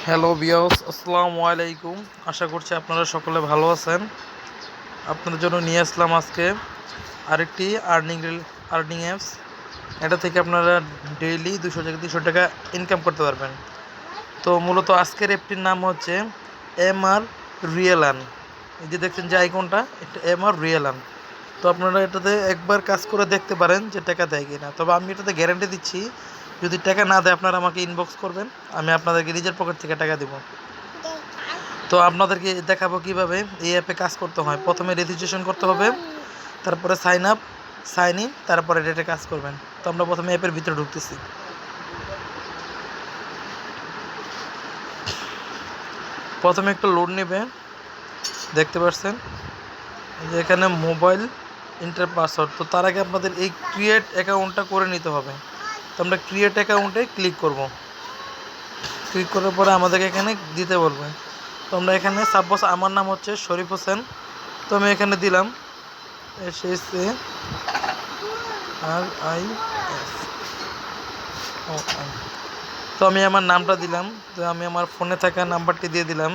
Hello বিয়াস, আসসালামু আলাইকুম। আশা করছি আপনারা সকলে ভালো আছেন। আপনাদের জন্য নিয়ে আসলাম আজকে আরেকটি আর্নিং অ্যাপস। এটা থেকে আপনারা ডেইলি 200 টাকা ইনকাম করতে পারবেন। তো মূলত আজকের অ্যাপটির নাম হচ্ছে এমআর রিয়েল আর্ন। এই যে দেখছেন যে আইকনটা, এটা এমআর রিয়েল আর্ন। তো আপনারা এটাতে একবার কাজ করে দেখতে পারেন যে টাকা দেয় কি না। তবে আমি এটাতে গ্যারান্টি দিচ্ছি, যদি টাকা না দেয় আপনারা আমাকে ইনবক্স করবেন, আমি আপনাদেরকে নিজের পকেট থেকে টাকা দেবো। তো আপনাদেরকে দেখাবো কিভাবে এই অ্যাপে কাজ করতে হয়। প্রথমে রেজিস্ট্রেশন করতে হবে, তারপরে সাইন ইন, তারপরে ডেটে কাজ করবেন। তো আমরা প্রথমে অ্যাপের ভিতরে ঢুকতেছি। প্রথমে একটু লোড নেবে, দেখতে পাচ্ছেন যে এখানে মোবাইল ইন্টার পাসওয়ার্ড। তো তার আগে আপনাদের এই ক্রিয়েট অ্যাকাউন্টটা করে নিতে হবে। তো আমরা ক্রিয়েট অ্যাকাউন্টে ক্লিক করব। ক্লিক করার পরে আমাদেরকে এখানে দিতে বলবে। তো আমরা এখানে সাপোজ আমার নাম হচ্ছে শরীফ হোসেন, তো আমি এখানে দিলাম SHARIF। তো আমি আমার নামটা দিলাম। তো আমি আমার ফোনে থাকা নাম্বারটি দিয়ে দিলাম।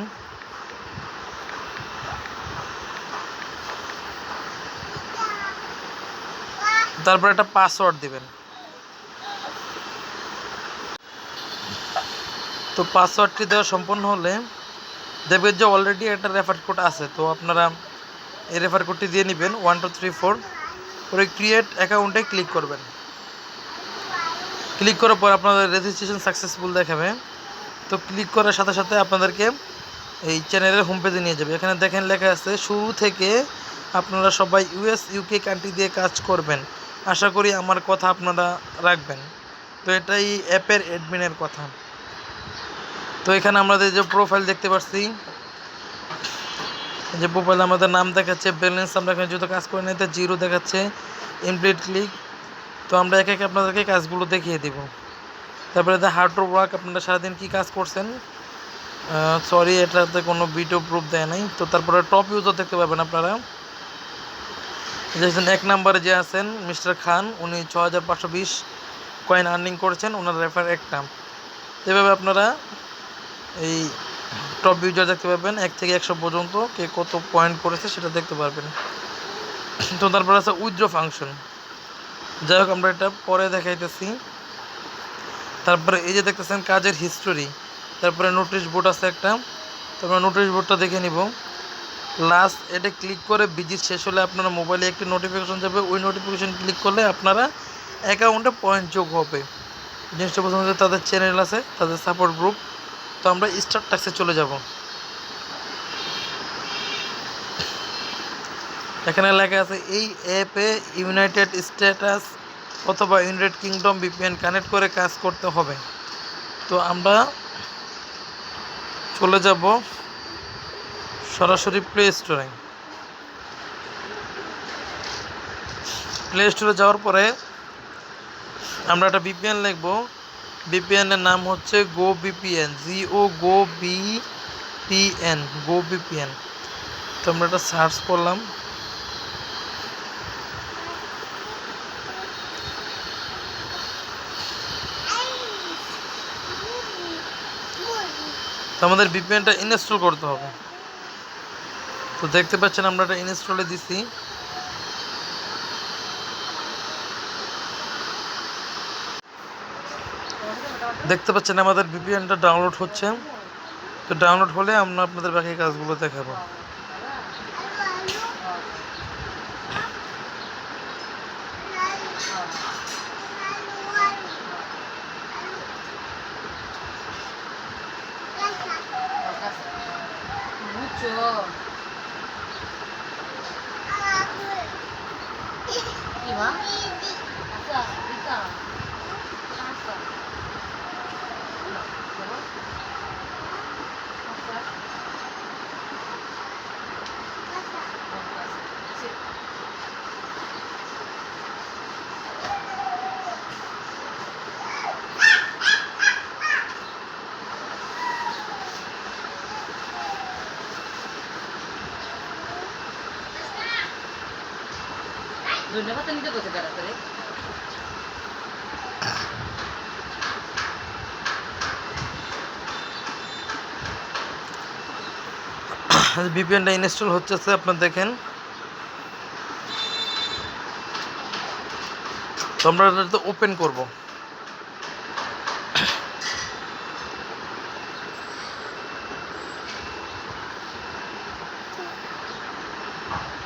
তারপর একটা পাসওয়ার্ড দিবেন। তো পাসওয়ার্ডটি দেওয়া সম্পন্ন হলে দেখবেন যে অলরেডি একটা রেফার কোড আছে। তো আপনারা এই রেফার কোডটি দিয়ে নেবেন 1234, পরে ক্রিয়েট অ্যাকাউন্টে ক্লিক করবেন। ক্লিক করার পর আপনাদের রেজিস্ট্রেশন সাকসেসফুল দেখাবে। তো ক্লিক করার সাথে সাথে আপনাদেরকে এই চ্যানেলের হোম পেজে নিয়ে যাবে। এখানে দেখেন লেখা আছে শুরু থেকে আপনারা সবাই US UK কান্ট্রি দিয়ে কাজ করবেন, আশা করি আমার কথা আপনারা রাখবেন। তো এটাই অ্যাপের অ্যাডমিনের কথা। তো এখানে আমাদের যে প্রোফাইল দেখতে পাচ্ছি, যে প্রোফাইলে আমাদের নাম দেখাচ্ছে, ব্যালেন্স আমরা এখানে যত কাজ করে নিতে 0 দেখাচ্ছে, ইমপ্লিট ক্লিক। তো আমরা একে একে আপনাদেরকে কাজগুলো দেখিয়ে দেব। তারপরে হার্ড ওয়ার্ক, আপনারা সারাদিন কী কাজ করছেন। সরি, এটাতে কোনো ভিডিও প্রুফ দেয় নাই। তো তারপরে টপ ইউজার দেখতে পাবেন আপনারা। দেখছেন 1 নম্বরে যে আছেন মিস্টার খান, উনি 6520 কয়েন আর্নিং করেছেন, ওনার রেফার একটা। এভাবে আপনারা এই টপ ইউজার দেখতে পাবেন 1 থেকে 100 পর্যন্ত, কে কত পয়েন্ট করেছে সেটা দেখতে পারবেন। তো তারপরে আছে উইথড্র ফাংশন। যাই হোক, আমরা এটা পরে দেখাইতেছি। তারপরে এই যে দেখতেছেন কাজের হিস্টোরি, তারপরে নোটিশ বোর্ড আছে একটা। তারপরে নোটিশ বোর্ডটা দেখে নিব। লাস্ট এটা ক্লিক করে ভিজিট শেষ হলে আপনার মোবাইলে একটি নোটিফিকেশন যাবে। ওই নোটিফিকেশন ক্লিক করলে আপনারা অ্যাকাউন্টে পয়েন্ট যোগ হবে। জিনিসটা প্রথমে তাদের চ্যানেল আছে, তাদের সাপোর্ট গ্রুপ। তো আমরা স্টার্ট টাস্কে চলে যাব। এখানে লেখা আছে এই অ্যাপে ইউনাইটেড স্টেটাস অথবা ইউনাইটেড কিংডম VPN কানেক্ট করে কাজ করতে হবে। তো আমরা চলে যাব সরাসরি প্লে স্টোরে। প্লে স্টোরে যাওয়ার পরে আমরা একটা VPN লিখব। VPN-এর নাম হচ্ছে গো VPN, গো VPN। তো আমরা এটা সার্চ করলাম। তো আমাদের VPN-টা ইনস্টল করতে হবে। তো দেখতে পাচ্ছেন আমরা এটা ইনস্টলে দিছি। দেখতে পাচ্ছেন আমাদের VPN-টা ডাউনলোড হচ্ছে। তো ডাউনলোড হলে আমরা আপনাদের বাকি কাজগুলো দেখাবো। ধন্যবাদ নিতে বসে তাড়াতাড়ি। ভিপিএনটা ইনস্টল হচ্ছে, আপনারা দেখেন। তো আমরা এটা ওপেন করব।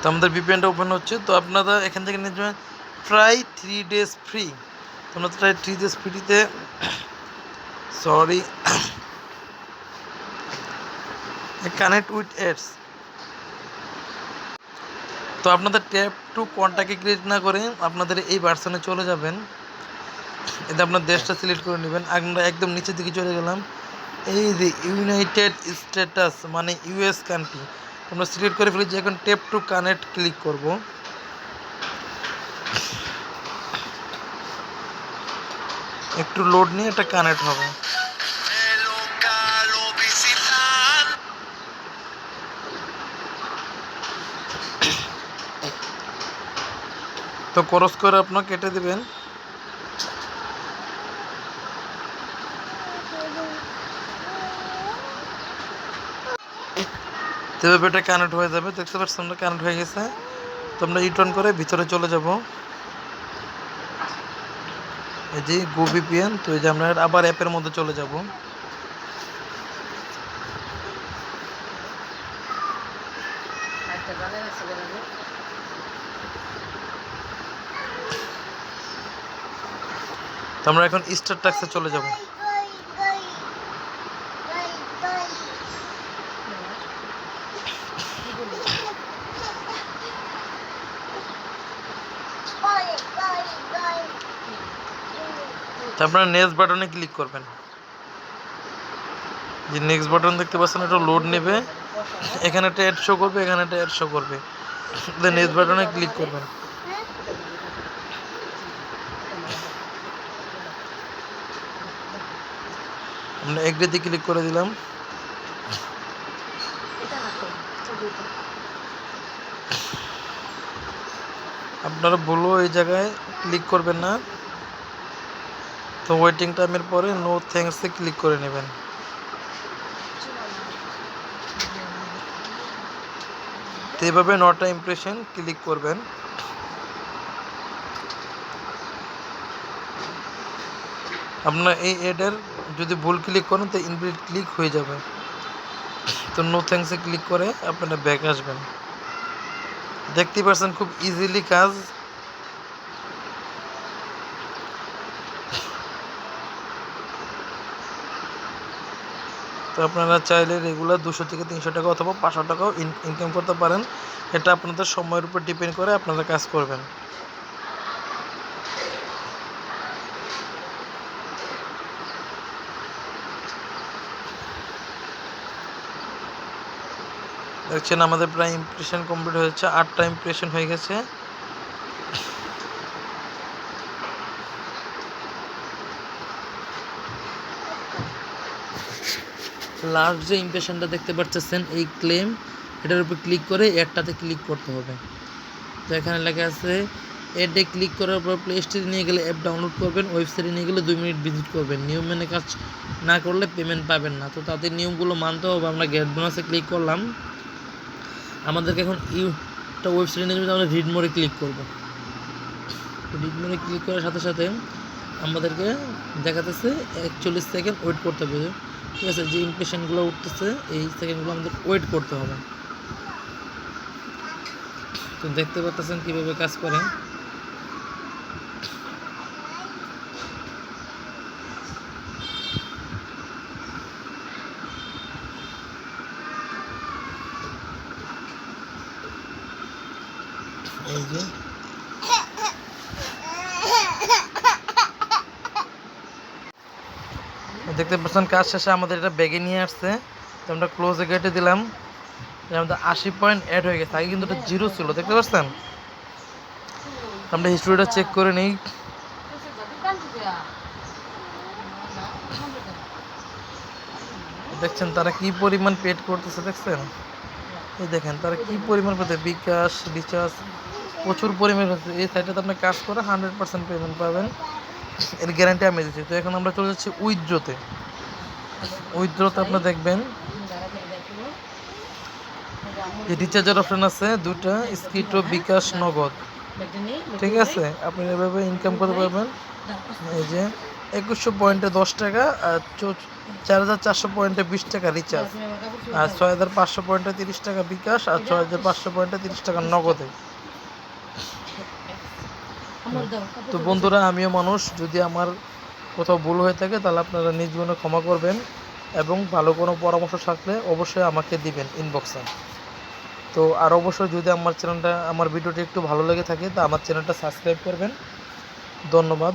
তো আমাদের ভিপিএনটা ওপেন হচ্ছে। তো আপনারা এখান থেকে নিয়ে যাবেন ট্রাই 3 days ফ্রি। তো আমরা ট্রাই 3 days ফ্রিতে সরি কানেক্ট উইথ এডস। তো আপনাদের ট্যাপ টু কন্ট্যাক্টে ক্লিক না করে আপনাদের এই ভার্সনে চলে যাবেন। এতে আপনার দেশটা সিলেক্ট করে নেবেন। আমরা একদম নিচের দিকে চলে গেলাম। এই যে ইউনাইটেড স্টেটাস মানে ইউএস কান্ট্রি আমরা সিলেক্ট করে ফেলেছি। এখন ট্যাপ টু কানেক্ট ক্লিক করব। একটু লোড নিয়ে এটা কানেক্ট হবে। তো ক্রস করে আপনার কেটে দেবেন। যেভাবে এটা কানেক্ট হয়ে যাবে, দেখতে পাচ্ছেন আমরা কানেক্ট হয়ে গেছে। তো আমরা রিটার্ন করে ভিতরে চলে যাব। এই যে গো ভিপিএন। তো এই যে আমরা আবার অ্যাপের মধ্যে চলে যাব। তো আমরা এখন স্টার ট্যাক্সে চলে যাব। তো আপনারা নেক্সট বাটনে ক্লিক করবেন। যে নেক্সট বাটন দেখতে পাচ্ছেন, এটা লোড নেবে। এখানে একটা অ্যাড শো করবে, এখানে একটা অ্যাড শো করবে। নেক্সট বাটনে ক্লিক করবেন। আমরা এগ্রিতে ক্লিক করে দিলাম। আপনারা ভুলও এই জায়গায় ক্লিক করবেন না। তো ওয়েটিং টাইমের পরে নো থ্যাঙ্কসে ক্লিক করে নেবেন। তো এইভাবে নটা ইমপ্রেশন ক্লিক করবেন। আপনার এই এডের যদি ভুল ক্লিক করেন তো ইনভ্যালিড ক্লিক হয়ে যাবে। তো নো থ্যাঙ্কসে ক্লিক করে আপনারা ব্যাক আসবেন। দেখতেই পাচ্ছেন খুব ইজিলি কাজ। তো আপনারা চাইলে রেগুলার 200 থেকে 300 টাকা অথবা 500 টাকাও ইনকাম করতে পারেন। এটা আপনাদের সময়ের উপর ডিপেন্ড করে আপনারা কাজ করবেন। দেখছেন আমাদের প্রায় ইমপ্রেশন কমপ্লিট হয়েছে। 8টা ইমপ্রেশন হয়ে গেছে। লাস্ট যে ইমপ্রেশনটা দেখতে পাচ্ছেন এই ক্লেম, এটার উপর ক্লিক করে একটাতে ক্লিক করতে হবে। তো এখানে লেখা আছে এডে ক্লিক করার পর প্লে স্টোরে নিয়ে গেলে অ্যাপ ডাউনলোড করবেন, ওয়েবসাইটে নিয়ে গেলে 2 মিনিট ভিজিট করবেন। নিয়ম মেনে কাজ না করলে পেমেন্ট পাবেন না। তো তাদের নিয়মগুলো মানতে হবে। আমরা গেট বোনাসে ক্লিক করলাম। আমাদেরকে এখন একটা ওয়েবসাইটে নিয়ে যাবে, আমরা রিড মোডে ক্লিক করব। রিড মোডে ক্লিক করার সাথে সাথে আমাদেরকে দেখাতেছে 41 সেকেন্ড ওয়েট করতে হবে। ঠিক আছে, যে ইমপ্রেশনগুলো উঠতেছে এই সেকেন্ডগুলো আমাদের ওয়েট করতে হবে। তো দেখতে পাচ্ছেন কীভাবে কাজ করে। এই যে দেখতে পাচ্ছেন কাজ শেষে আমাদের এটা ব্যাগে নিয়ে আসছে। তো আমরা ক্লোজে কেটে দিলাম। আমাদের 80 পয়েন্ট অ্যাড হয়ে গেছে। আগে কিন্তু এটা 0 ছিল, দেখতে পাচ্ছেন। আমরা হিস্ট্রিটা চেক করে নিই। দেখছেন তারা কি পরিমাণ পেড করতেছে, দেখছেন। এই দেখেন তারা কি পরিমাণ পেতে, বিকাশ রিচার্জ প্রচুর পরিমাণ হচ্ছে। এই সাইটটাতে আপনি কাজ করে 100% পেমেন্ট পাবেন, এর গ্যারান্টি আমি দিচ্ছি। তো এখন আমরা চলে যাচ্ছি উইথড্রোতে। উইথড্রোতে আপনি দেখবেন যে রিচার্জের অপশন আছে দুটা, স্কিটো, বিকাশ, নগদ। ঠিক আছে, আপনি এভাবে ইনকাম করতে পারবেন। এই যে 2100 পয়েন্টে 10 টাকা, আর 4400 পয়েন্টে 20 টাকা রিচার্জ, আর 6500 পয়েন্টে 30 টাকা বিকাশ, আর 6500 পয়েন্টে 30 টাকা নগদে। তো বন্ধুরা, আমিও মানুষ, যদি আমার কোথাও ভুল হয়ে থাকে তাহলে আপনারা নিজ মনে ক্ষমা করবেন, এবং ভালো কোনো পরামর্শ থাকলে অবশ্যই আমাকে দিবেন ইনবক্সে। তো আর অবশ্যই যদি আমার ভিডিওটি একটু ভালো লেগে থাকে তা আমার চ্যানেলটা সাবস্ক্রাইব করবেন। ধন্যবাদ।